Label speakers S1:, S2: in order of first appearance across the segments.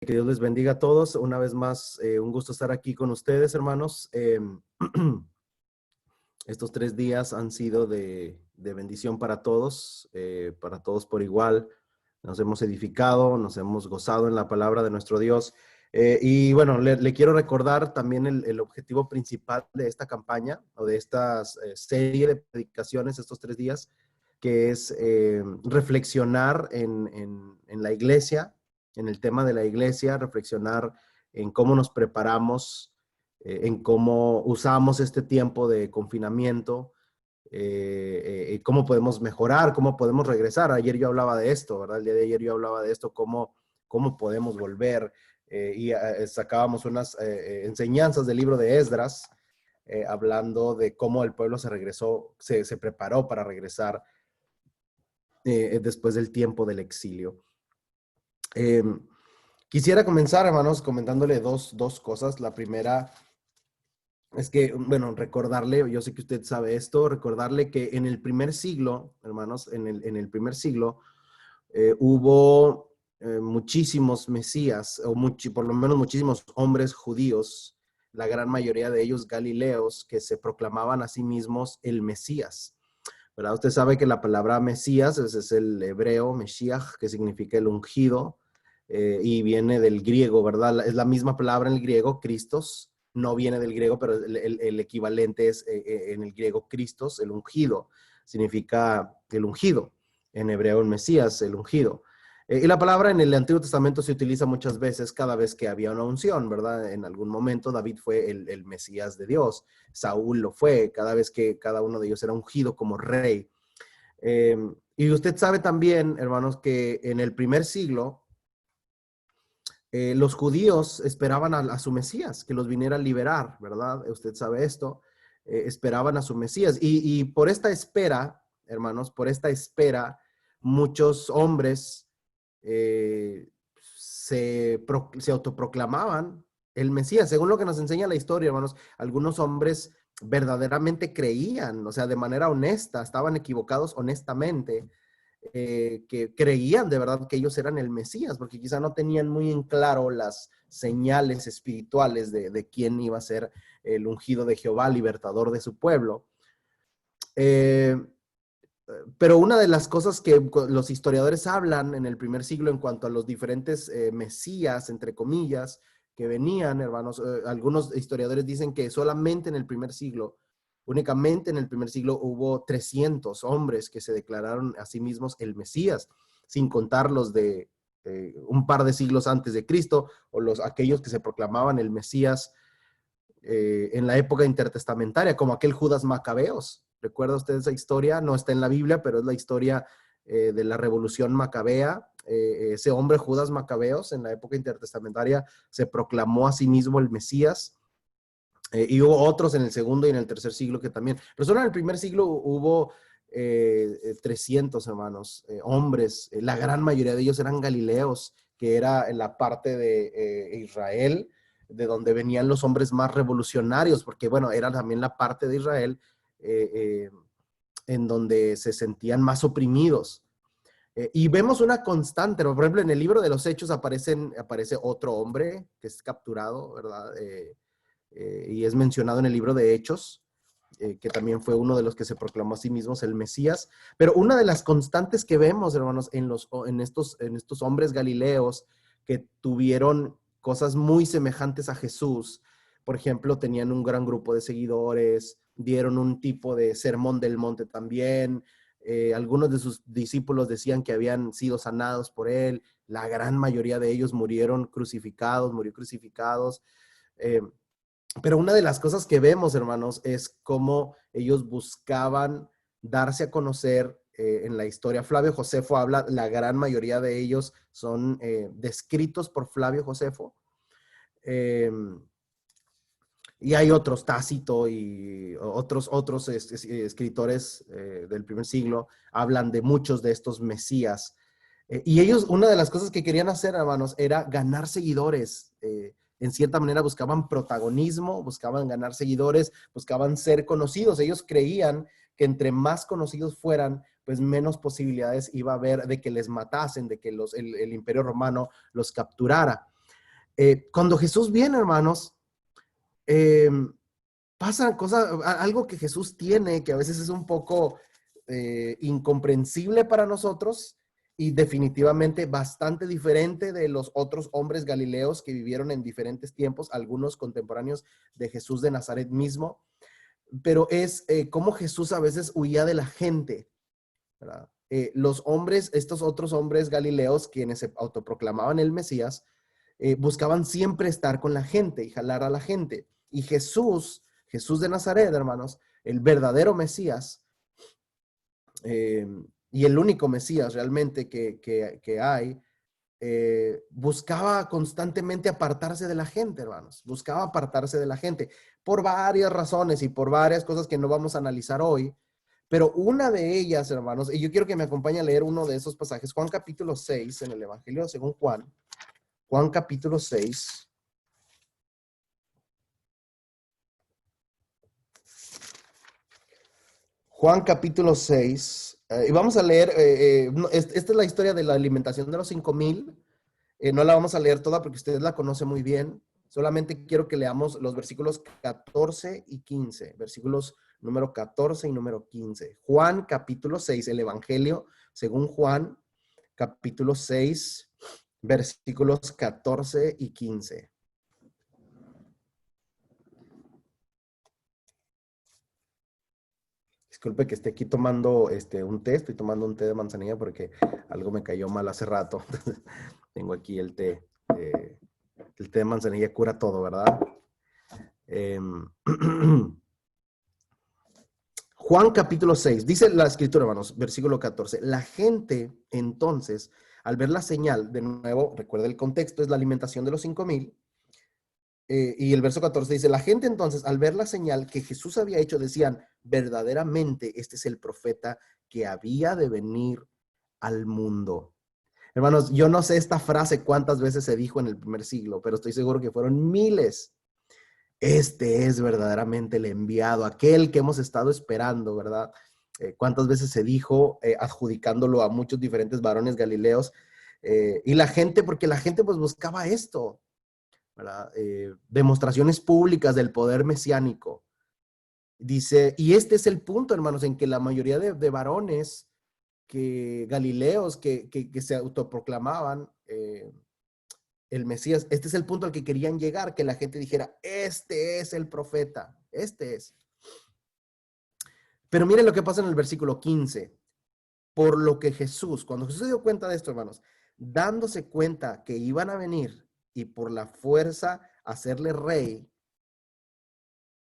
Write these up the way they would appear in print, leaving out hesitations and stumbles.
S1: Que Dios les bendiga a todos. Una vez más, un gusto estar aquí con ustedes, hermanos. Estos 3 días han sido de bendición para todos por igual. Nos hemos edificado, nos hemos gozado en la palabra de nuestro Dios. Y bueno, le quiero recordar también el objetivo principal de esta campaña o de esta serie de predicaciones estos 3 días, que es reflexionar en la iglesia, en el tema de la iglesia, reflexionar en cómo nos preparamos, en cómo usamos este tiempo de confinamiento, cómo podemos mejorar, cómo podemos regresar. Ayer yo hablaba de esto, ¿verdad? El día de ayer yo hablaba de esto, cómo podemos volver, y sacábamos unas enseñanzas del libro de Esdras, hablando de cómo el pueblo se preparó para regresar después del tiempo del exilio. Quisiera comenzar, hermanos, comentándole dos cosas. La primera es que, bueno, recordarle, yo sé que usted sabe esto, recordarle que en el primer siglo, hermanos, en el primer siglo, hubo muchísimos mesías, por lo menos muchísimos hombres judíos, la gran mayoría de ellos galileos, que se proclamaban a sí mismos el Mesías, ¿verdad? Usted sabe que la palabra Mesías es el hebreo, Meshiach, que significa el ungido, y viene del griego, ¿verdad? Es la misma palabra en el griego, Christos, no viene del griego, pero el equivalente es en el griego Christos, el ungido, significa el ungido, en hebreo el Mesías, el ungido. Y la palabra en el Antiguo Testamento se utiliza muchas veces cada vez que había una unción, ¿verdad? En algún momento David fue el Mesías de Dios, Saúl lo fue, cada vez que cada uno de ellos era ungido como rey. Y usted sabe también, hermanos, que en el primer siglo, los judíos esperaban a su Mesías, que los viniera a liberar, ¿verdad? Usted sabe esto, esperaban a su Mesías. Y por esta espera, hermanos, por esta espera, muchos hombres se autoproclamaban el Mesías. Según lo que nos enseña la historia, hermanos, algunos hombres verdaderamente creían, o sea, de manera honesta, estaban equivocados honestamente, que creían de verdad que ellos eran el Mesías, porque quizá no tenían muy en claro las señales espirituales de quién iba a ser el ungido de Jehová, libertador de su pueblo. Pero una de las cosas que los historiadores hablan en el primer siglo en cuanto a los diferentes mesías, entre comillas, que venían, hermanos, algunos historiadores dicen que solamente en el primer siglo, únicamente en el primer siglo hubo 300 hombres que se declararon a sí mismos el Mesías, sin contar los de un par de siglos antes de Cristo, o aquellos que se proclamaban el Mesías en la época intertestamentaria, como aquel Judas Macabeos. ¿Recuerda usted esa historia? No está en la Biblia, pero es la historia de la revolución macabea. Ese hombre, Judas Macabeos, en la época intertestamentaria, se proclamó a sí mismo el Mesías. Y hubo otros en el segundo y en el tercer siglo que también. Pero solo en el primer siglo hubo 300, hermanos, hombres. La gran mayoría de ellos eran galileos, que era en la parte de Israel, de donde venían los hombres más revolucionarios, porque bueno, era también la parte de Israel eh, eh, en donde se sentían más oprimidos. Y vemos una constante, ¿no? Por ejemplo, en el libro de los Hechos aparece otro hombre que es capturado, ¿verdad? Y es mencionado en el libro de Hechos, que también fue uno de los que se proclamó a sí mismos el Mesías. Pero una de las constantes que vemos, hermanos, en estos hombres galileos que tuvieron cosas muy semejantes a Jesús, por ejemplo, tenían un gran grupo de seguidores, dieron un tipo de sermón del monte también, algunos de sus discípulos decían que habían sido sanados por él, la gran mayoría de ellos murieron crucificados, eh, pero una de las cosas que vemos, hermanos, es cómo ellos buscaban darse a conocer en la historia. Flavio Josefo habla, la gran mayoría de ellos son descritos por Flavio Josefo. Eh, y hay otros, Tácito y otros escritores del primer siglo, hablan de muchos de estos mesías. Y ellos, una de las cosas que querían hacer, hermanos, era ganar seguidores. En cierta manera buscaban protagonismo, buscaban ganar seguidores, buscaban ser conocidos. Ellos creían que entre más conocidos fueran, pues menos posibilidades iba a haber de que les matasen, de que el Imperio Romano los capturara. Cuando Jesús viene, hermanos, eh, pasan cosas, algo que Jesús tiene, que a veces es un poco incomprensible para nosotros y definitivamente bastante diferente de los otros hombres galileos que vivieron en diferentes tiempos, algunos contemporáneos de Jesús de Nazaret mismo, pero es cómo Jesús a veces huía de la gente, ¿verdad? Los hombres, estos otros hombres galileos, quienes se autoproclamaban el Mesías, buscaban siempre estar con la gente y jalar a la gente. Y Jesús de Nazaret, hermanos, el verdadero Mesías, eh, y el único Mesías realmente que hay, buscaba constantemente apartarse de la gente, hermanos. Buscaba apartarse de la gente por varias razones y por varias cosas que no vamos a analizar hoy. Pero una de ellas, hermanos, y yo quiero que me acompañe a leer uno de esos pasajes, Juan capítulo 6, en el Evangelio según Juan. Juan capítulo 6. Juan capítulo 6. Y vamos a leer, esta es la historia de la alimentación de los 5,000. No la vamos a leer toda porque usted la conoce muy bien. Solamente quiero que leamos los versículos 14 y 15. Versículos número 14 y número 15. Juan capítulo 6, el Evangelio según Juan capítulo 6, versículos 14 y 15. Disculpe que esté aquí tomando un té, estoy tomando un té de manzanilla porque algo me cayó mal hace rato. Tengo aquí el té. El té de manzanilla cura todo, ¿verdad? Juan capítulo 6, dice la escritura, hermanos, versículo 14. La gente entonces, al ver la señal, de nuevo, recuerda el contexto, es la alimentación de los 5,000. Y el verso 14 dice, la gente entonces, al ver la señal que Jesús había hecho, decían, verdaderamente este es el profeta que había de venir al mundo. Hermanos, yo no sé esta frase cuántas veces se dijo en el primer siglo, pero estoy seguro que fueron miles. Este es verdaderamente el enviado, aquel que hemos estado esperando, ¿verdad? Cuántas veces se dijo, adjudicándolo a muchos diferentes varones galileos, y la gente, porque la gente pues buscaba esto, ¿verdad? Demostraciones públicas del poder mesiánico. Dice, y este es el punto, hermanos, en que la mayoría de varones galileos que se autoproclamaban el Mesías, este es el punto al que querían llegar, que la gente dijera, este es el profeta, este es. Pero miren lo que pasa en el versículo 15. Por lo que Jesús, cuando Jesús se dio cuenta de esto, hermanos, dándose cuenta que iban a venir y por la fuerza hacerle rey,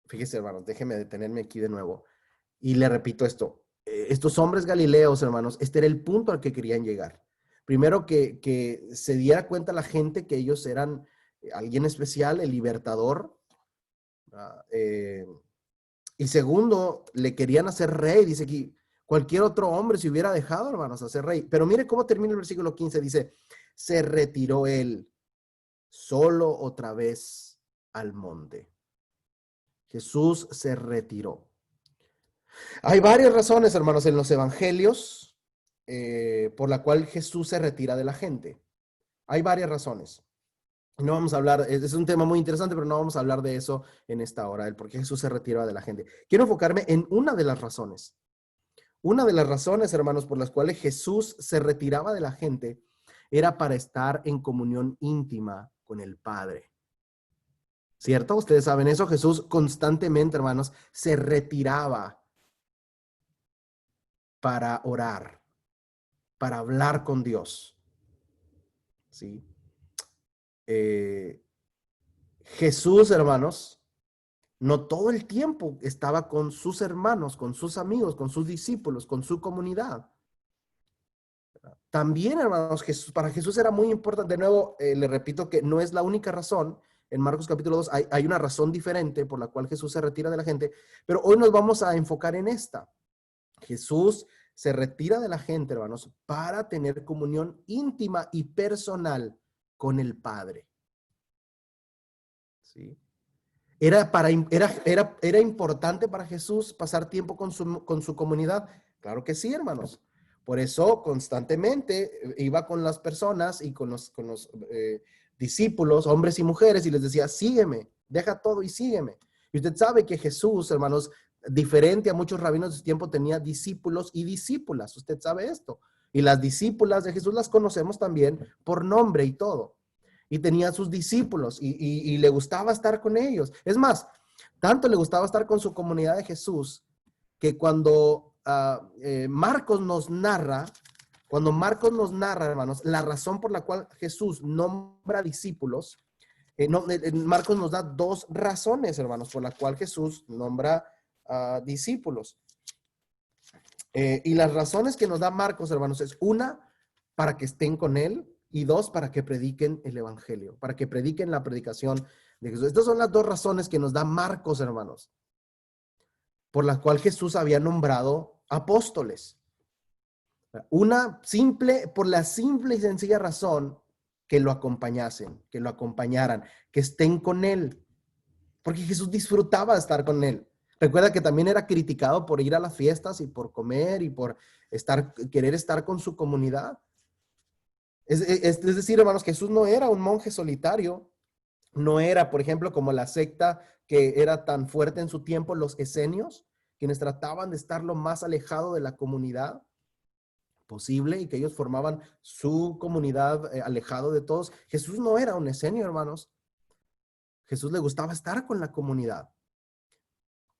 S1: fíjese, hermanos, déjeme detenerme aquí de nuevo. Y le repito esto, estos hombres galileos, hermanos, este era el punto al que querían llegar. Primero, que se diera cuenta la gente que ellos eran alguien especial, el libertador. Y segundo, le querían hacer rey. Dice aquí, cualquier otro hombre se hubiera dejado, hermanos, hacer rey. Pero mire cómo termina el versículo 15. Dice, se retiró él solo otra vez al monte. Jesús se retiró. Hay varias razones, hermanos, en los evangelios por la cual Jesús se retira de la gente. Hay varias razones. No vamos a hablar, es un tema muy interesante, pero no vamos a hablar de eso en esta hora, el por qué Jesús se retira de la gente. Quiero enfocarme en una de las razones. Una de las razones, hermanos, por las cuales Jesús se retiraba de la gente era para estar en comunión íntima con el Padre. ¿Cierto? Ustedes saben eso. Jesús constantemente, hermanos, se retiraba para orar, para hablar con Dios. ¿Sí? Jesús, hermanos, no todo el tiempo estaba con sus hermanos, con sus amigos, con sus discípulos, con su comunidad. También, hermanos, para Jesús era muy importante. De nuevo, le repito que no es la única razón. En Marcos capítulo 2 hay una razón diferente por la cual Jesús se retira de la gente, pero hoy nos vamos a enfocar en esta. Jesús se retira de la gente, hermanos, para tener comunión íntima y personal con el Padre. ¿Sí? ¿Era importante para Jesús pasar tiempo con su comunidad? Claro que sí, hermanos. Por eso constantemente iba con las personas y con los discípulos, hombres y mujeres, y les decía, sígueme, deja todo y sígueme. Y usted sabe que Jesús, hermanos, diferente a muchos rabinos de su tiempo, tenía discípulos y discípulas. Usted sabe esto. Y las discípulas de Jesús las conocemos también por nombre y todo. Y tenía sus discípulos y le gustaba estar con ellos. Es más, tanto le gustaba estar con su comunidad de Jesús que cuando Marcos nos narra, hermanos, la razón por la cual Jesús nombra discípulos, Marcos nos da dos razones, hermanos, por la cual Jesús nombra discípulos. Y las razones que nos da Marcos, hermanos, es una, para que estén con él, y dos, para que prediquen el evangelio, para que prediquen la predicación de Jesús. Estas son las dos razones que nos da Marcos, hermanos, por la cual Jesús había nombrado apóstoles. Una simple, por la simple y sencilla razón que lo acompañasen, que lo acompañaran, que estén con él, porque Jesús disfrutaba de estar con él. Recuerda que también era criticado por ir a las fiestas y por comer y por querer estar con su comunidad. Es decir, hermanos, Jesús no era un monje solitario, no era, por ejemplo, como la secta que era tan fuerte en su tiempo, los esenios, quienes trataban de estar lo más alejado de la comunidad posible y que ellos formaban su comunidad alejado de todos. Jesús no era un esenio, hermanos. Jesús le gustaba estar con la comunidad.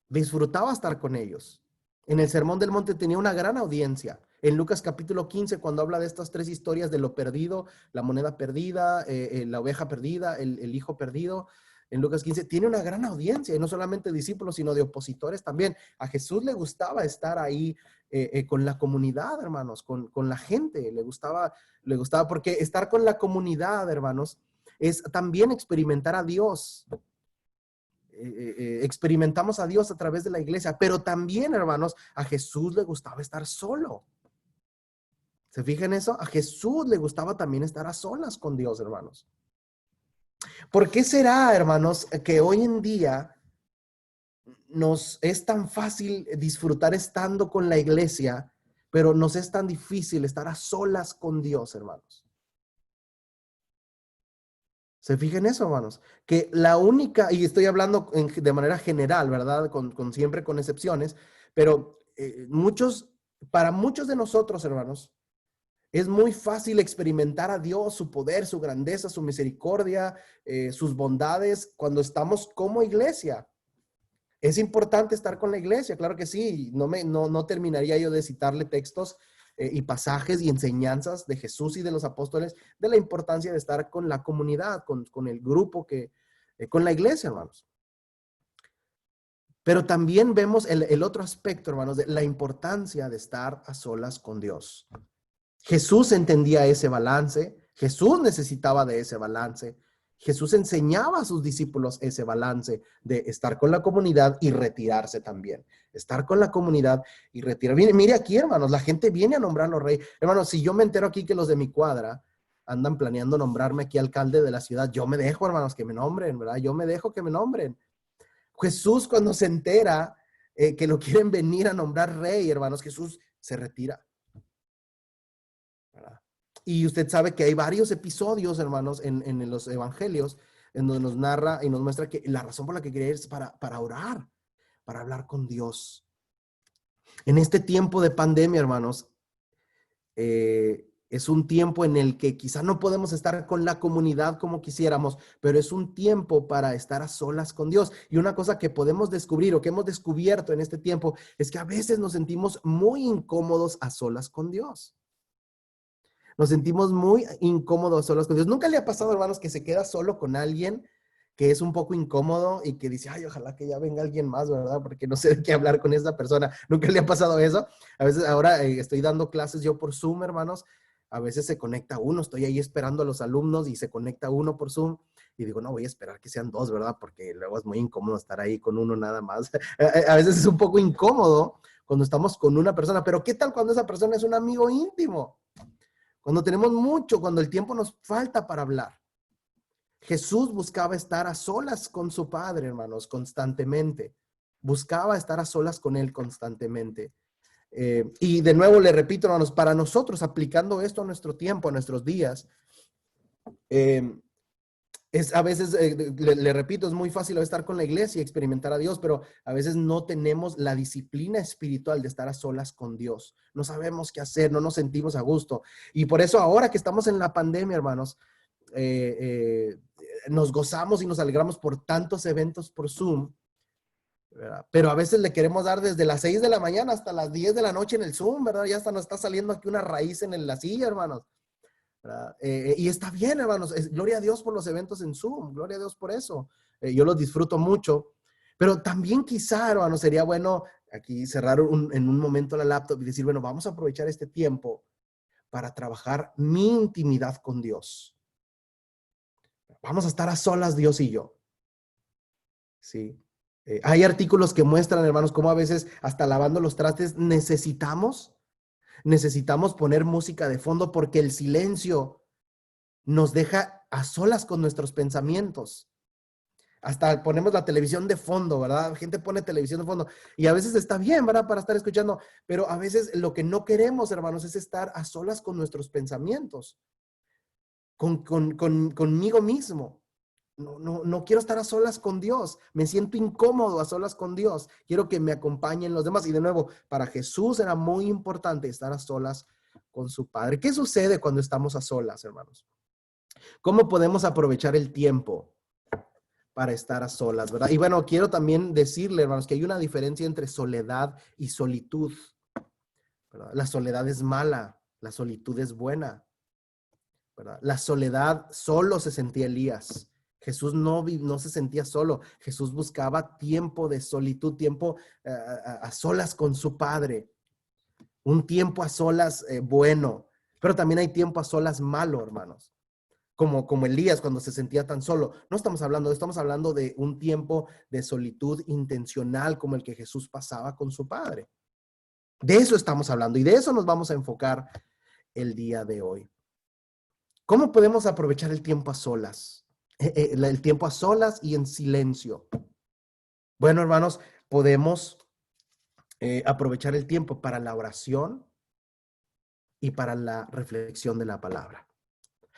S1: Disfrutaba estar con ellos. En el Sermón del Monte tenía una gran audiencia. En Lucas capítulo 15, cuando habla de estas tres historias de lo perdido, la moneda perdida, la oveja perdida, el hijo perdido, en Lucas 15, tiene una gran audiencia, y no solamente discípulos, sino de opositores también. A Jesús le gustaba estar ahí con la comunidad, hermanos, con la gente. Le gustaba, porque estar con la comunidad, hermanos, es también experimentar a Dios. Experimentamos a Dios a través de la iglesia, pero también, hermanos, a Jesús le gustaba estar solo. ¿Se fijan eso? A Jesús le gustaba también estar a solas con Dios, hermanos. ¿Por qué será, hermanos, que hoy en día nos es tan fácil disfrutar estando con la iglesia, pero nos es tan difícil estar a solas con Dios, hermanos? ¿Se fijan eso, hermanos? Que la única, y estoy hablando de manera general, ¿verdad? Siempre con excepciones, pero para muchos de nosotros, hermanos, es muy fácil experimentar a Dios, su poder, su grandeza, su misericordia, sus bondades cuando estamos como iglesia. Es importante estar con la iglesia, claro que sí. No terminaría yo de citarle textos y pasajes y enseñanzas de Jesús y de los apóstoles de la importancia de estar con la comunidad, con el grupo, con la iglesia, hermanos. Pero también vemos el otro aspecto, hermanos, de la importancia de estar a solas con Dios. Jesús entendía ese balance, Jesús necesitaba de ese balance. Jesús enseñaba a sus discípulos ese balance de estar con la comunidad y retirarse también. Estar con la comunidad y retirarse. Mire aquí, hermanos, la gente viene a nombrarlo rey. Hermanos, si yo me entero aquí que los de mi cuadra andan planeando nombrarme aquí alcalde de la ciudad, yo me dejo, hermanos, que me nombren, ¿verdad? Yo me dejo que me nombren. Jesús, cuando se entera que lo quieren venir a nombrar rey, hermanos, Jesús se retira. ¿Verdad? Y usted sabe que hay varios episodios, hermanos, en los evangelios, en donde nos narra y nos muestra que la razón por la que quería ir es para orar, para hablar con Dios. En este tiempo de pandemia, hermanos, es un tiempo en el que quizá no podemos estar con la comunidad como quisiéramos, pero es un tiempo para estar a solas con Dios. Y una cosa que podemos descubrir o que hemos descubierto en este tiempo es que a veces nos sentimos muy incómodos a solas con Dios. Nos sentimos muy incómodos solos con Dios. ¿Nunca le ha pasado, hermanos, que se queda solo con alguien que es un poco incómodo y que dice, ay, ojalá que ya venga alguien más, ¿verdad? Porque no sé de qué hablar con esa persona. ¿Nunca le ha pasado eso? A veces ahora estoy dando clases yo por Zoom, hermanos. A veces se conecta uno, estoy ahí esperando a los alumnos y se conecta uno por Zoom. Y digo, no, voy a esperar que sean dos, ¿verdad? Porque luego es muy incómodo estar ahí con uno nada más. A veces es un poco incómodo cuando estamos con una persona, pero ¿qué tal cuando esa persona es un amigo íntimo? Cuando tenemos mucho, cuando el tiempo nos falta para hablar. Jesús buscaba estar a solas con su Padre, hermanos, constantemente. Buscaba estar a solas con Él constantemente. Y de nuevo le repito, hermanos, para nosotros, aplicando esto a nuestro tiempo, a nuestros días, A veces, le repito, es muy fácil estar con la iglesia y experimentar a Dios, pero a veces no tenemos la disciplina espiritual de estar a solas con Dios. No sabemos qué hacer, no nos sentimos a gusto. Y por eso ahora que estamos en la pandemia, hermanos, nos gozamos y nos alegramos por tantos eventos por Zoom, ¿verdad? Pero a veces le queremos dar desde las 6 de la mañana hasta las 10 de la noche en el Zoom, ¿verdad? Ya hasta nos está saliendo aquí una raíz en la silla, hermanos. Y está bien, hermanos. Gloria a Dios por los eventos en Zoom. Gloria a Dios por eso. Yo los disfruto mucho. Pero también quizá, hermanos, sería bueno aquí cerrar en un momento la laptop y decir, bueno, vamos a aprovechar este tiempo para trabajar mi intimidad con Dios. Vamos a estar a solas Dios y yo. Sí. Hay artículos que muestran, hermanos, cómo a veces hasta lavando los trastes necesitamos poner música de fondo porque el silencio nos deja a solas con nuestros pensamientos. Hasta ponemos la televisión de fondo, ¿verdad? La gente pone televisión de fondo y a veces está bien, ¿verdad? Para estar escuchando, pero a veces lo que no queremos, hermanos, es estar a solas con nuestros pensamientos, conmigo mismo. No quiero estar a solas con Dios. Me siento incómodo a solas con Dios. Quiero que me acompañen los demás. Y de nuevo, para Jesús era muy importante estar a solas con su Padre. ¿Qué sucede cuando estamos a solas, hermanos? ¿Cómo podemos aprovechar el tiempo para estar a solas, verdad? Y bueno, quiero también decirle, hermanos, que hay una diferencia entre soledad y solitud, ¿verdad? La soledad es mala, la solitud es buena, ¿verdad? La soledad solo se sentía Elías. Jesús no se sentía solo. Jesús buscaba tiempo de solitud, tiempo a solas con su Padre. Un tiempo a solas bueno, pero también hay tiempo a solas malo, hermanos. Como Elías cuando se sentía tan solo. No estamos hablando de un tiempo de solitud intencional como el que Jesús pasaba con su Padre. De eso estamos hablando y de eso nos vamos a enfocar el día de hoy. ¿Cómo podemos aprovechar el tiempo a solas? El tiempo a solas y en silencio. Bueno, hermanos, podemos aprovechar el tiempo para la oración y para la reflexión de la palabra.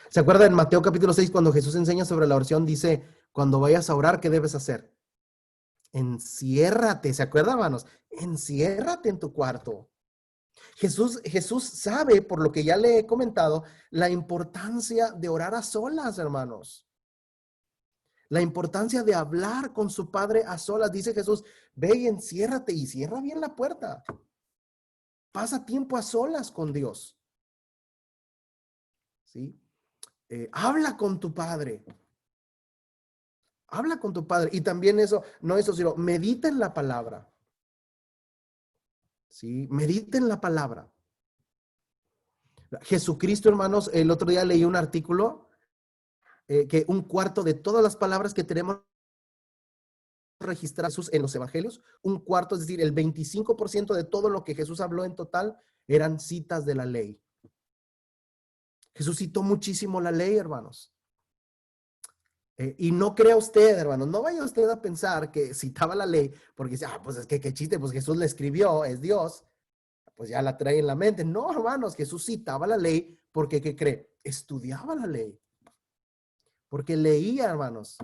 S1: ¿Se acuerda en Mateo capítulo 6 cuando Jesús enseña sobre la oración? Dice, cuando vayas a orar, ¿qué debes hacer? Enciérrate, ¿se acuerda, hermanos? Enciérrate en tu cuarto. Jesús sabe, por lo que ya le he comentado, la importancia de orar a solas, hermanos. La importancia de hablar con su Padre a solas. Dice Jesús, ve y enciérrate y cierra bien la puerta. Pasa tiempo a solas con Dios. ¿Sí? Habla con tu Padre. Habla con tu Padre. Y también eso, no eso, sino medita en la palabra. ¿Sí? Medita en la palabra. Jesucristo, hermanos, el otro día leí un artículo que un cuarto de todas las palabras que tenemos registradas en los evangelios, un cuarto, es decir, el 25% de todo lo que Jesús habló en total eran citas de la ley. Jesús citó muchísimo la ley, hermanos. Y no crea usted, hermanos, no vaya usted a pensar que citaba la ley porque dice, pues es que qué chiste, pues Jesús la escribió, es Dios, pues ya la trae en la mente. No, hermanos, Jesús citaba la ley porque, ¿qué cree? Estudiaba la ley. Porque leía, hermanos,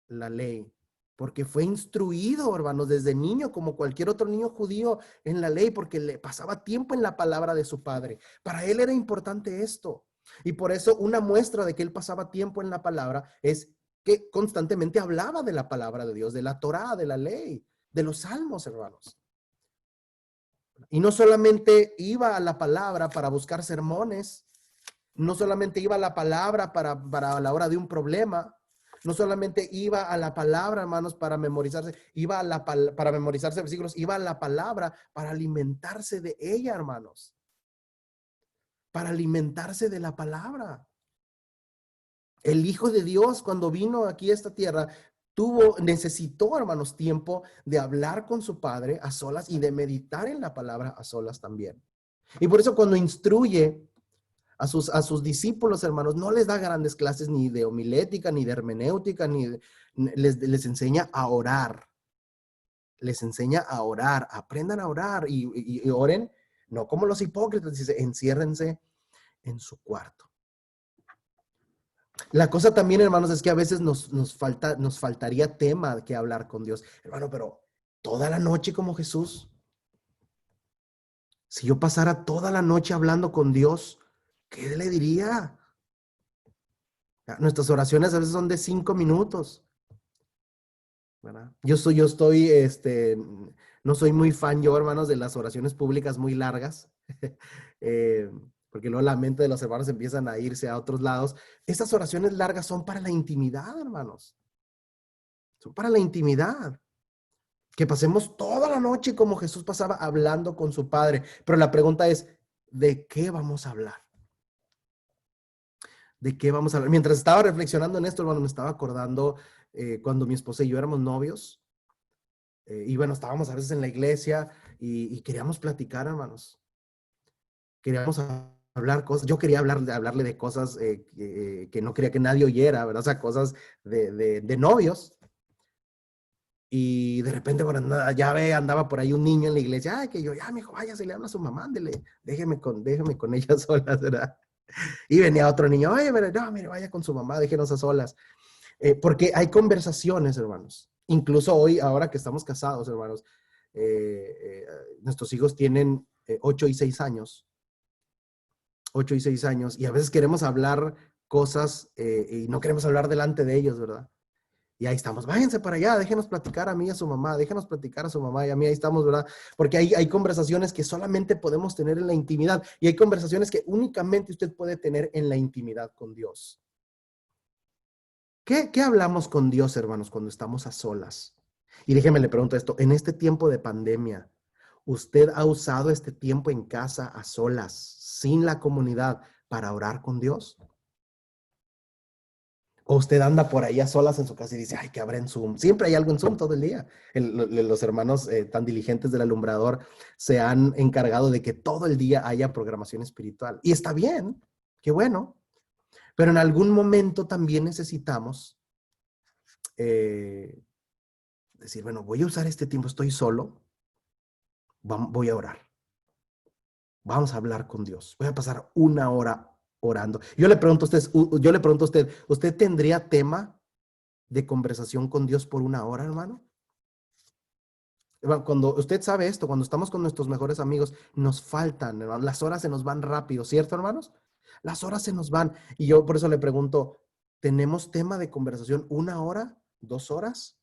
S1: la ley. Porque fue instruido, hermanos, desde niño, como cualquier otro niño judío en la ley, porque le pasaba tiempo en la palabra de su padre. Para él era importante esto. Y por eso una muestra de que él pasaba tiempo en la palabra es que constantemente hablaba de la palabra de Dios, de la Torá, de la ley, de los salmos, hermanos. Y no solamente iba a la palabra para buscar sermones, no solamente iba a la palabra para la hora de un problema, no solamente iba a la palabra, hermanos, para memorizarse, para memorizarse versículos, iba a la palabra para alimentarse de ella, hermanos. Para alimentarse de la palabra. El Hijo de Dios, cuando vino aquí a esta tierra, necesitó, hermanos, tiempo de hablar con su Padre a solas y de meditar en la palabra a solas también. Y por eso cuando instruye a sus discípulos, hermanos, no les da grandes clases ni de homilética, ni de hermenéutica, les enseña a orar. Les enseña a orar, aprendan a orar y oren, no como los hipócritas, dice, enciérrense en su cuarto. La cosa también, hermanos, es que a veces nos faltaría tema que hablar con Dios. Hermano, pero toda la noche como Jesús, si yo pasara toda la noche hablando con Dios, ¿qué le diría? Nuestras oraciones a veces son de 5 minutos, ¿verdad? No soy muy fan yo, hermanos, de las oraciones públicas muy largas, eh, porque luego la mente de los hermanos empiezan a irse a otros lados. Estas oraciones largas son para la intimidad, hermanos, son para la intimidad. Que pasemos toda la noche como Jesús pasaba hablando con su Padre. Pero la pregunta es, ¿de qué vamos a hablar? ¿De qué vamos a hablar? Mientras estaba reflexionando en esto, hermano, me estaba acordando cuando mi esposa y yo éramos novios. Y bueno, estábamos a veces en la iglesia y queríamos platicar, hermanos. Queríamos hablar cosas. Yo quería hablarle de cosas que no quería que nadie oyera, ¿verdad? O sea, cosas de novios. Y de repente, bueno, andaba por ahí un niño en la iglesia. Ay, que yo, ya, mijo, vaya, se le habla a su mamá, ándele, déjeme con ella solas, ¿verdad? Y venía otro niño, oye, pero no, mire, vaya con su mamá, déjenos a solas. Porque hay conversaciones, hermanos. Incluso hoy, ahora que estamos casados, hermanos, nuestros hijos tienen 8 y 6 años. 8 y 6 años. Y a veces queremos hablar cosas y no queremos hablar delante de ellos, ¿verdad? Y ahí estamos, váyanse para allá, déjenos platicar a mí y a su mamá, déjenos platicar a su mamá y a mí, ahí estamos, ¿verdad? Porque hay conversaciones que solamente podemos tener en la intimidad y hay conversaciones que únicamente usted puede tener en la intimidad con Dios. ¿Qué hablamos con Dios, hermanos, cuando estamos a solas? Y déjeme le pregunto esto, en este tiempo de pandemia, ¿usted ha usado este tiempo en casa a solas, sin la comunidad, para orar con Dios? O usted anda por ahí a solas en su casa y dice, ay, que habrá en Zoom. Siempre hay algo en Zoom todo el día. Los hermanos tan diligentes del alumbrador se han encargado de que todo el día haya programación espiritual. Y está bien, qué bueno. Pero en algún momento también necesitamos eh, decir, bueno, voy a usar este tiempo, estoy solo, voy a orar. Vamos a hablar con Dios. Voy a pasar una hora orando. Yo le pregunto a usted, ¿usted tendría tema de conversación con Dios por una hora, hermano? Cuando usted sabe esto, cuando estamos con nuestros mejores amigos, nos faltan, hermano, las horas se nos van rápido, ¿cierto, hermanos? Las horas se nos van. Y yo por eso le pregunto, ¿tenemos tema de conversación una hora, 2 horas?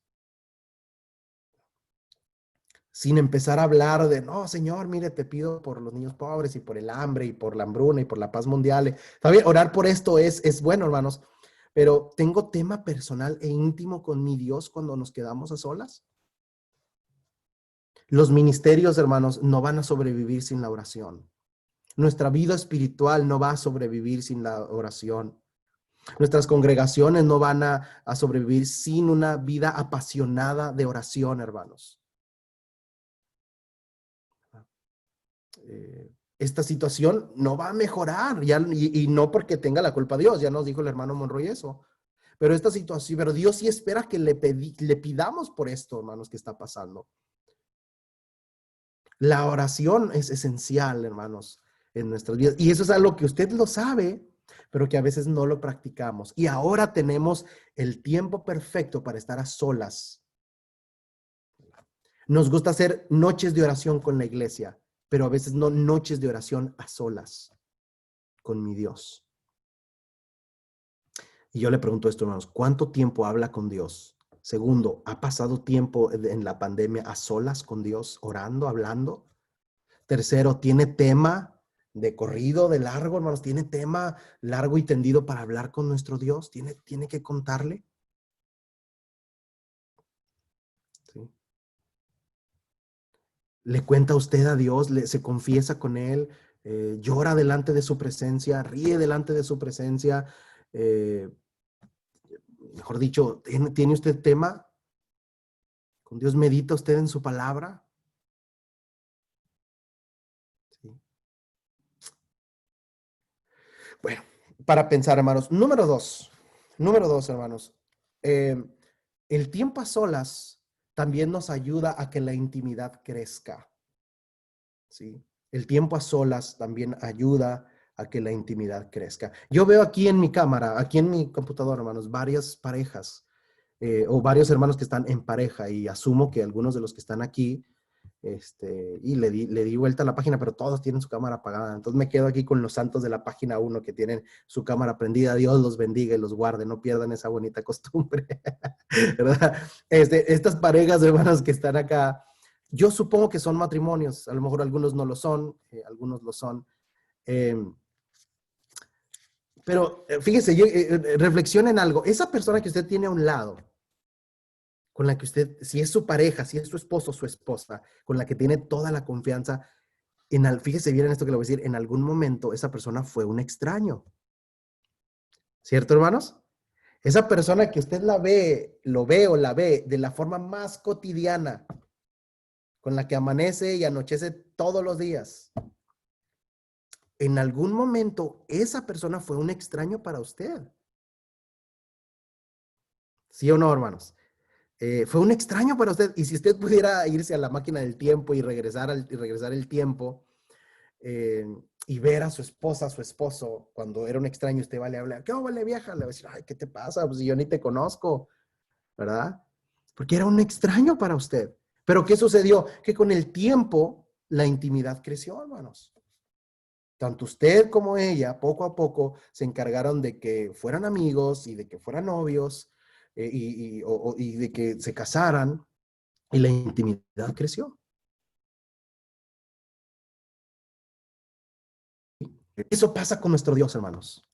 S1: Sin empezar a hablar de, no, Señor, mire, te pido por los niños pobres y por el hambre y por la hambruna y por la paz mundial. Está bien, orar por esto es bueno, hermanos, pero ¿tengo tema personal e íntimo con mi Dios cuando nos quedamos a solas? Los ministerios, hermanos, no van a sobrevivir sin la oración. Nuestra vida espiritual no va a sobrevivir sin la oración. Nuestras congregaciones no van a sobrevivir sin una vida apasionada de oración, hermanos. Esta situación no va a mejorar, ya, y no porque tenga la culpa Dios, ya nos dijo el hermano Monroy eso. Pero esta situación, pero Dios sí espera que le pidamos por esto, hermanos, que está pasando. La oración es esencial, hermanos, en nuestras vidas. Y eso es algo que usted lo sabe, pero que a veces no lo practicamos. Y ahora tenemos el tiempo perfecto para estar a solas. Nos gusta hacer noches de oración con la iglesia, pero a veces no noches de oración a solas con mi Dios. Y yo le pregunto esto, hermanos, ¿cuánto tiempo habla con Dios? Segundo, ¿ha pasado tiempo en la pandemia a solas con Dios, orando, hablando? Tercero, ¿tiene tema de corrido, de largo, hermanos? ¿Tiene tema largo y tendido para hablar con nuestro Dios? ¿Tiene que contarle? ¿Sí? ¿Le cuenta usted a Dios? ¿Se confiesa con Él? ¿Llora delante de su presencia? ¿Ríe delante de su presencia? Eh, Mejor dicho, ¿tiene usted tema? ¿Con Dios medita usted en su palabra? ¿Sí? Bueno, para pensar, hermanos. Número dos, hermanos. Eh, el tiempo a solas también nos ayuda a que la intimidad crezca. ¿Sí? El tiempo a solas también ayuda a que la intimidad crezca. Yo veo aquí en mi cámara, aquí en mi computadora, hermanos, varias parejas o varios hermanos que están en pareja y asumo que algunos de los que están aquí, y le di vuelta a la página, pero todos tienen su cámara apagada. Entonces me quedo aquí con los santos de la página 1 que tienen su cámara prendida. Dios los bendiga y los guarde, no pierdan esa bonita costumbre, ¿verdad? Estas parejas, hermanos, que están acá, yo supongo que son matrimonios, a lo mejor algunos no lo son, algunos lo son. Eh, pero fíjese, reflexione en algo. Esa persona que usted tiene a un lado, con la que usted, si es su pareja, si es su esposo o su esposa, con la que tiene toda la confianza, fíjese bien en esto que le voy a decir, en algún momento esa persona fue un extraño. ¿Cierto, hermanos? Esa persona que usted la ve, lo ve o la ve de la forma más cotidiana, con la que amanece y anochece todos los días. En algún momento esa persona fue un extraño para usted. ¿Sí o no, hermanos? Fue un extraño para usted. Y si usted pudiera irse a la máquina del tiempo y regresar el tiempo eh, y ver a su esposa, a su esposo, cuando era un extraño, usted va a hablar, ¿qué vale vieja? Le va a decir, ay, ¿qué te pasa? Pues yo ni te conozco, ¿verdad? Porque era un extraño para usted. Pero ¿qué sucedió? Que con el tiempo la intimidad creció, hermanos. Tanto usted como ella, poco a poco, se encargaron de que fueran amigos y de que fueran novios y de que se casaran y la intimidad creció. Eso pasa con nuestro Dios, hermanos.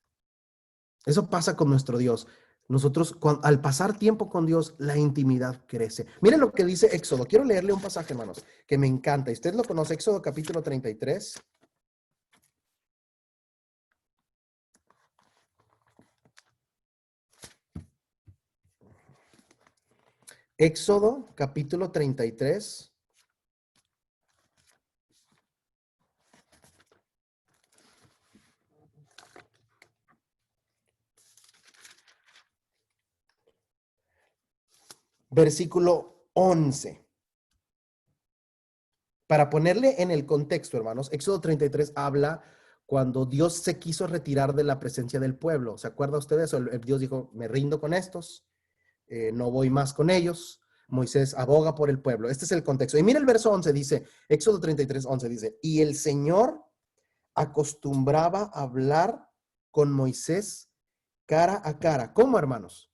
S1: Eso pasa con nuestro Dios. Nosotros, al pasar tiempo con Dios, la intimidad crece. Miren lo que dice Éxodo. Quiero leerle un pasaje, hermanos, que me encanta. Y usted lo conoce, Éxodo capítulo 33. Éxodo capítulo 33. Versículo 11. Para ponerle en el contexto, hermanos, Éxodo 33 habla cuando Dios se quiso retirar de la presencia del pueblo. ¿Se acuerda usted de eso? Dios dijo, me rindo con estos, no voy más con ellos. Moisés aboga por el pueblo. Este es el contexto. Y mira el verso 11, dice, Éxodo 33, 11 dice, y el Señor acostumbraba a hablar con Moisés cara a cara. ¿Cómo, hermanos?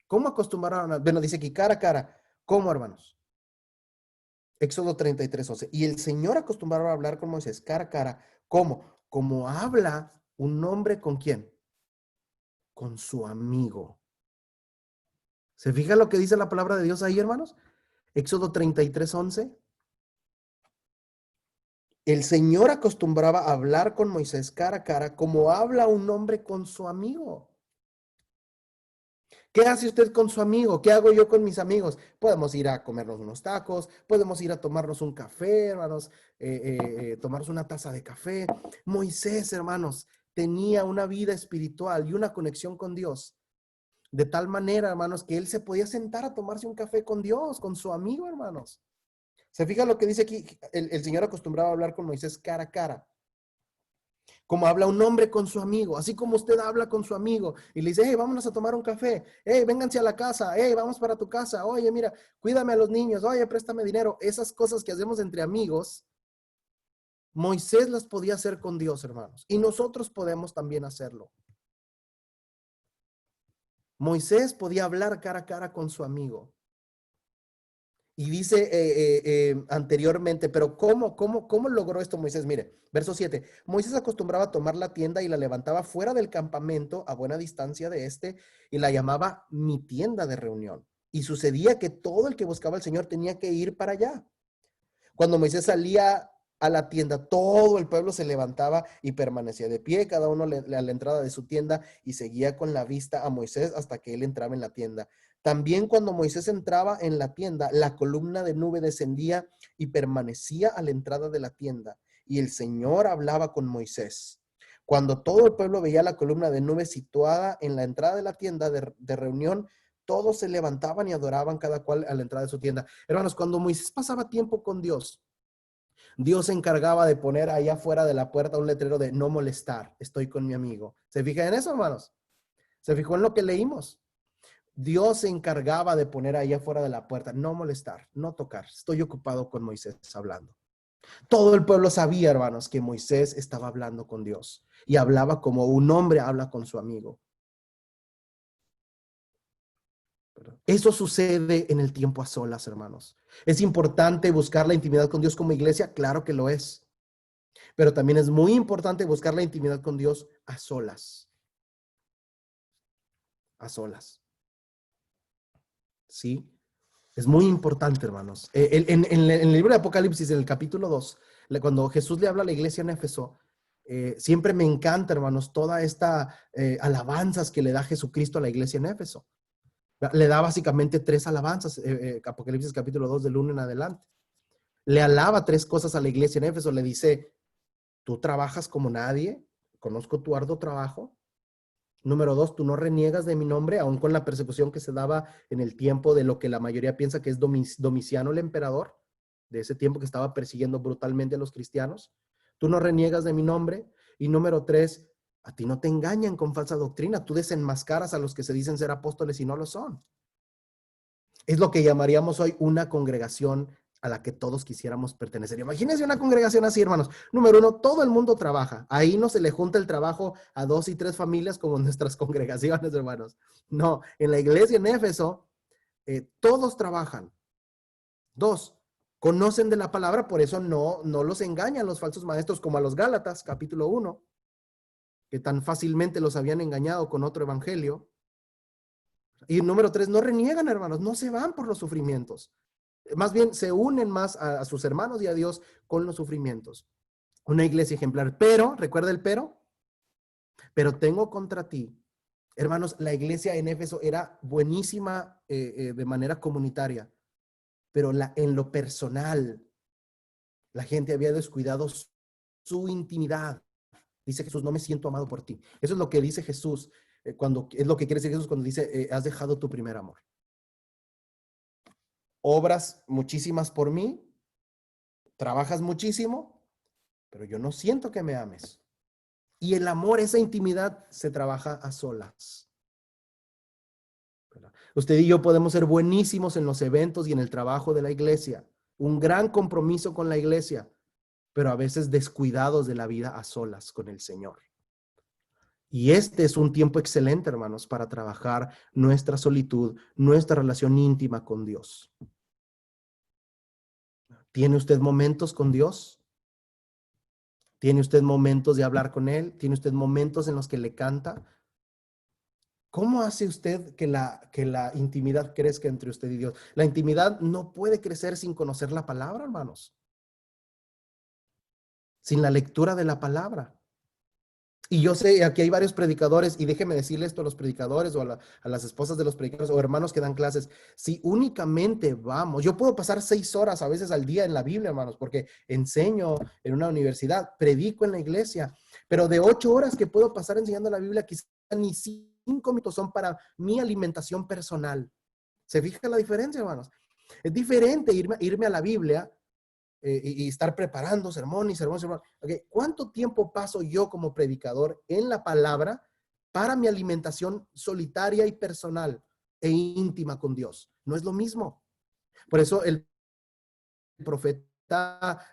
S1: ¿Cómo acostumbraron? Bueno, dice aquí cara a cara. ¿Cómo, hermanos? Éxodo 33, 11. Y el Señor acostumbraba a hablar con Moisés cara a cara. ¿Cómo? Como habla un hombre con quién? Con su amigo. ¿Se fija lo que dice la palabra de Dios ahí, hermanos? Éxodo 33, 11. El Señor acostumbraba a hablar con Moisés cara a cara como habla un hombre con su amigo. ¿Qué hace usted con su amigo? ¿Qué hago yo con mis amigos? Podemos ir a comernos unos tacos, podemos ir a tomarnos un café, hermanos, tomarnos una taza de café. Moisés, hermanos, tenía una vida espiritual y una conexión con Dios. De tal manera, hermanos, que él se podía sentar a tomarse un café con Dios, con su amigo, hermanos. ¿Se fija lo que dice aquí? El Señor acostumbraba a hablar con Moisés cara a cara, como habla un hombre con su amigo, así como usted habla con su amigo y le dice, hey, vámonos a tomar un café, hey, vénganse a la casa, hey, vamos para tu casa, oye, mira, cuídame a los niños, oye, préstame dinero. Esas cosas que hacemos entre amigos, Moisés las podía hacer con Dios, hermanos, y nosotros podemos también hacerlo. Moisés podía hablar cara a cara con su amigo. Y dice anteriormente, pero ¿cómo logró esto Moisés? Mire, verso 7. Moisés acostumbraba a tomar la tienda y la levantaba fuera del campamento a buena distancia de este y la llamaba mi tienda de reunión. Y sucedía que todo el que buscaba al Señor tenía que ir para allá. Cuando Moisés salía a la tienda, todo el pueblo se levantaba y permanecía de pie, cada uno a la entrada de su tienda y seguía con la vista a Moisés hasta que él entraba en la tienda. También cuando Moisés entraba en la tienda, la columna de nube descendía y permanecía a la entrada de la tienda, y el Señor hablaba con Moisés. Cuando todo el pueblo veía la columna de nube situada en la entrada de la tienda de reunión, todos se levantaban y adoraban cada cual a la entrada de su tienda. Hermanos, cuando Moisés pasaba tiempo con Dios, Dios se encargaba de poner allá afuera de la puerta un letrero de no molestar, estoy con mi amigo. ¿Se fija en eso, hermanos? ¿Se fijó en lo que leímos? Dios se encargaba de poner ahí afuera de la puerta, no molestar, no tocar. Estoy ocupado con Moisés hablando. Todo el pueblo sabía, hermanos, que Moisés estaba hablando con Dios y hablaba como un hombre habla con su amigo. Eso sucede en el tiempo a solas, hermanos. ¿Es importante buscar la intimidad con Dios como iglesia? Claro que lo es. Pero también es muy importante buscar la intimidad con Dios a solas. A solas. ¿Sí? Es muy importante, hermanos. En el libro de Apocalipsis, en el capítulo 2, cuando Jesús le habla a la iglesia en Éfeso, siempre me encanta, hermanos, toda esta alabanzas que le da Jesucristo a la iglesia en Éfeso. Le da básicamente 3 alabanzas, Apocalipsis capítulo 2 del 1 en adelante. Le alaba 3 cosas a la iglesia en Éfeso. Le dice, tú trabajas como nadie, conozco tu arduo trabajo. Número 2, tú no reniegas de mi nombre, aun con la persecución que se daba en el tiempo de lo que la mayoría piensa que es Domiciano el emperador, de ese tiempo que estaba persiguiendo brutalmente a los cristianos. Tú no reniegas de mi nombre. Y número 3, a ti no te engañan con falsa doctrina. Tú desenmascaras a los que se dicen ser apóstoles y no lo son. Es lo que llamaríamos hoy una congregación a la que todos quisiéramos pertenecer. Imagínense una congregación así, hermanos. Número 1, todo el mundo trabaja. Ahí no se le junta el trabajo a 2 y 3 familias como en nuestras congregaciones, hermanos. No, en la iglesia en Éfeso, todos trabajan. 2, conocen de la palabra, por eso no los engañan los falsos maestros como a los Gálatas, capítulo 1, que tan fácilmente los habían engañado con otro evangelio. Y número 3, no reniegan, hermanos, no se van por los sufrimientos. Más bien se unen más a sus hermanos y a Dios con los sufrimientos. Una iglesia ejemplar. Pero, recuerda el pero tengo contra ti. Hermanos, la iglesia en Éfeso era buenísima de manera comunitaria, pero en lo personal, la gente había descuidado su intimidad. Dice Jesús, no me siento amado por ti. Eso es lo que dice Jesús, es lo que quiere decir Jesús cuando dice, has dejado tu primer amor. Obras muchísimas por mí, trabajas muchísimo, pero yo no siento que me ames. Y el amor, esa intimidad, se trabaja a solas. Usted y yo podemos ser buenísimos en los eventos y en el trabajo de la iglesia, un gran compromiso con la iglesia, pero a veces descuidados de la vida a solas con el Señor. Y este es un tiempo excelente, hermanos, para trabajar nuestra solitud, nuestra relación íntima con Dios. ¿Tiene usted momentos con Dios? ¿Tiene usted momentos de hablar con Él? ¿Tiene usted momentos en los que le canta? ¿Cómo hace usted que la intimidad crezca entre usted y Dios? La intimidad no puede crecer sin conocer la palabra, hermanos. Sin la lectura de la palabra. Y yo sé, aquí hay varios predicadores, y déjeme decirle esto a los predicadores o a las esposas de los predicadores o hermanos que dan clases. Si únicamente vamos, yo puedo pasar 6 horas a veces al día en la Biblia, hermanos, porque enseño en una universidad, predico en la iglesia, pero de 8 horas que puedo pasar enseñando la Biblia, quizás ni 5 minutos son para mi alimentación personal. ¿Se fija la diferencia, hermanos? Es diferente irme a la Biblia y estar preparando sermón y sermón, sermón. Okay. ¿Cuánto tiempo paso yo como predicador en la palabra para mi alimentación solitaria y personal e íntima con Dios? No es lo mismo. Por eso el profeta,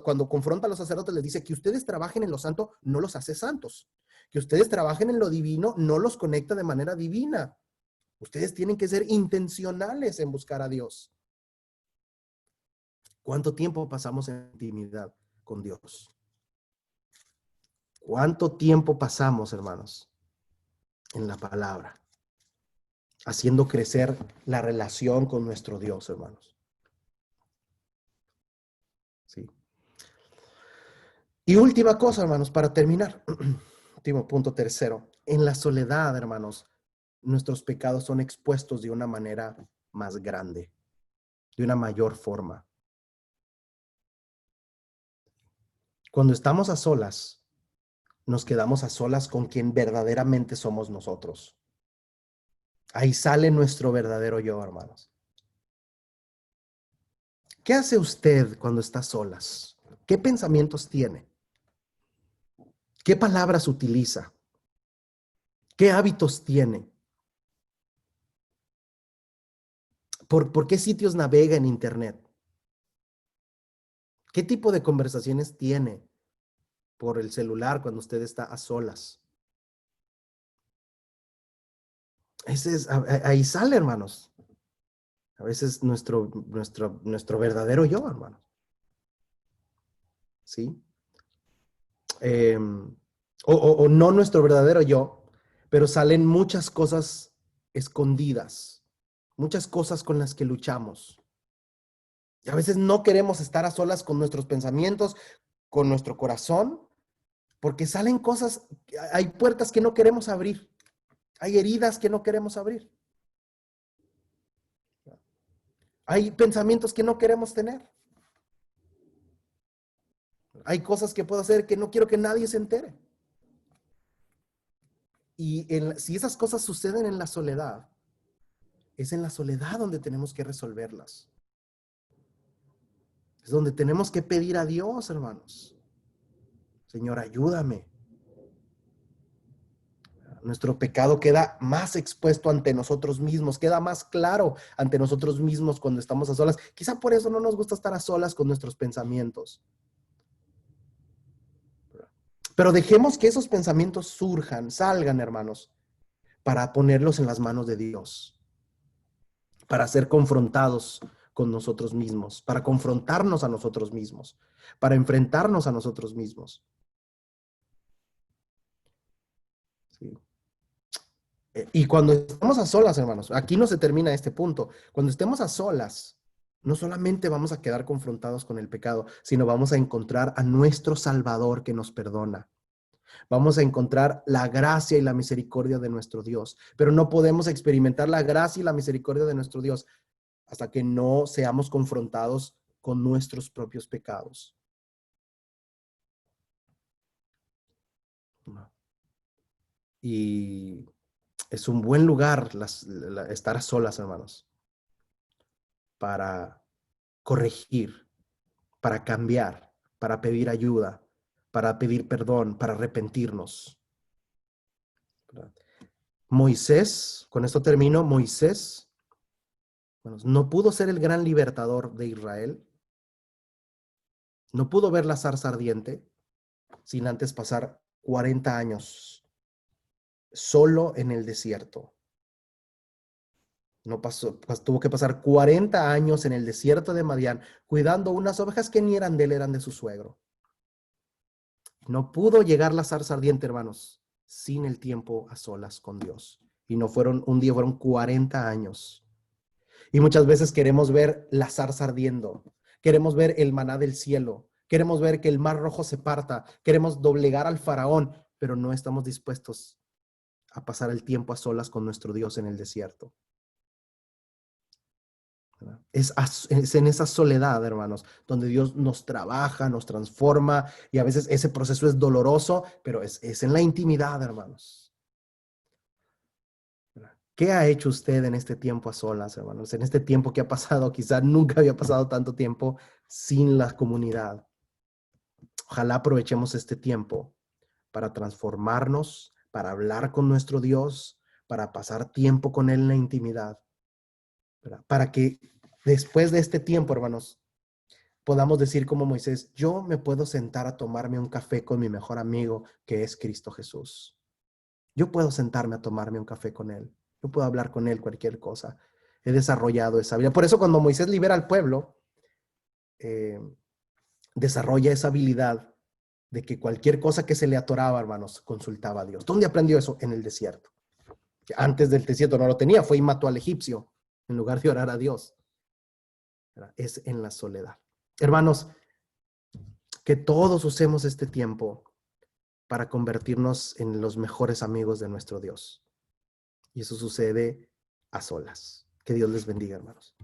S1: cuando confronta a los sacerdotes, les dice que ustedes trabajen en lo santo, no los hace santos. Que ustedes trabajen en lo divino, no los conecta de manera divina. Ustedes tienen que ser intencionales en buscar a Dios. ¿Cuánto tiempo pasamos en intimidad con Dios? ¿Cuánto tiempo pasamos, hermanos, en la palabra? Haciendo crecer la relación con nuestro Dios, hermanos. Sí. Y última cosa, hermanos, para terminar. Último punto, tercero. En la soledad, hermanos, nuestros pecados son expuestos de una manera más grande, de una mayor forma. Cuando estamos a solas, nos quedamos a solas con quien verdaderamente somos nosotros. Ahí sale nuestro verdadero yo, hermanos. ¿Qué hace usted cuando está a solas? ¿Qué pensamientos tiene? ¿Qué palabras utiliza? ¿Qué hábitos tiene? ¿Por qué sitios navega en Internet? ¿Qué tipo de conversaciones tiene por el celular cuando usted está a solas? Ahí sale, hermanos. A veces nuestro verdadero yo, hermanos. ¿Sí? O no nuestro verdadero yo, pero salen muchas cosas escondidas, muchas cosas con las que luchamos. Y a veces no queremos estar a solas con nuestros pensamientos, con nuestro corazón, porque salen cosas, hay puertas que no queremos abrir, hay heridas que no queremos abrir, hay pensamientos que no queremos tener, hay cosas que puedo hacer que no quiero que nadie se entere. Y si esas cosas suceden en la soledad, es en la soledad donde tenemos que resolverlas. Es donde tenemos que pedir a Dios, hermanos. Señor, ayúdame. Nuestro pecado queda más expuesto ante nosotros mismos, queda más claro ante nosotros mismos cuando estamos a solas. Quizá por eso no nos gusta estar a solas con nuestros pensamientos. Pero dejemos que esos pensamientos surjan, salgan, hermanos, para ponerlos en las manos de Dios, para ser confrontados con nosotros mismos, para confrontarnos a nosotros mismos, para enfrentarnos a nosotros mismos. ¿Sí? Y cuando estamos a solas, hermanos, aquí no se termina este punto. Cuando estemos a solas, no solamente vamos a quedar confrontados con el pecado, sino vamos a encontrar a nuestro Salvador que nos perdona. Vamos a encontrar la gracia y la misericordia de nuestro Dios. Pero no podemos experimentar la gracia y la misericordia de nuestro Dios hasta que no seamos confrontados con nuestros propios pecados. Y es un buen lugar estar a solas, hermanos, para corregir, para cambiar, para pedir ayuda, para pedir perdón, para arrepentirnos. ¿Verdad? Moisés, con esto termino, Moisés, bueno, no pudo ser el gran libertador de Israel, no pudo ver la zarza ardiente sin antes pasar 40 años solo en el desierto. No pasó, tuvo que pasar 40 años en el desierto de Madián cuidando unas ovejas que ni eran de él, eran de su suegro. No pudo llegar la zarza ardiente, hermanos, sin el tiempo a solas con Dios. Y no fueron un día, fueron 40 años. Y muchas veces queremos ver la zarza ardiendo, queremos ver el maná del cielo, queremos ver que el mar rojo se parta, queremos doblegar al faraón, pero no estamos dispuestos a pasar el tiempo a solas con nuestro Dios en el desierto. Es en esa soledad, hermanos, donde Dios nos trabaja, nos transforma, y a veces ese proceso es doloroso, pero es en la intimidad, hermanos. ¿Qué ha hecho usted en este tiempo a solas, hermanos? En este tiempo que ha pasado, quizá nunca había pasado tanto tiempo sin la comunidad. Ojalá aprovechemos este tiempo para transformarnos, para hablar con nuestro Dios, para pasar tiempo con Él en la intimidad, ¿verdad? Para que después de este tiempo, hermanos, podamos decir como Moisés, yo me puedo sentar a tomarme un café con mi mejor amigo, que es Cristo Jesús. Yo puedo sentarme a tomarme un café con él. Yo puedo hablar con él cualquier cosa. He desarrollado esa habilidad. Por eso cuando Moisés libera al pueblo, eh, desarrolla esa habilidad de que cualquier cosa que se le atoraba, hermanos, consultaba a Dios. ¿Dónde aprendió eso? En el desierto. Que antes del desierto no lo tenía, fue y mató al egipcio en lugar de orar a Dios. Es en la soledad. Hermanos, que todos usemos este tiempo para convertirnos en los mejores amigos de nuestro Dios. Y eso sucede a solas. Que Dios les bendiga, hermanos.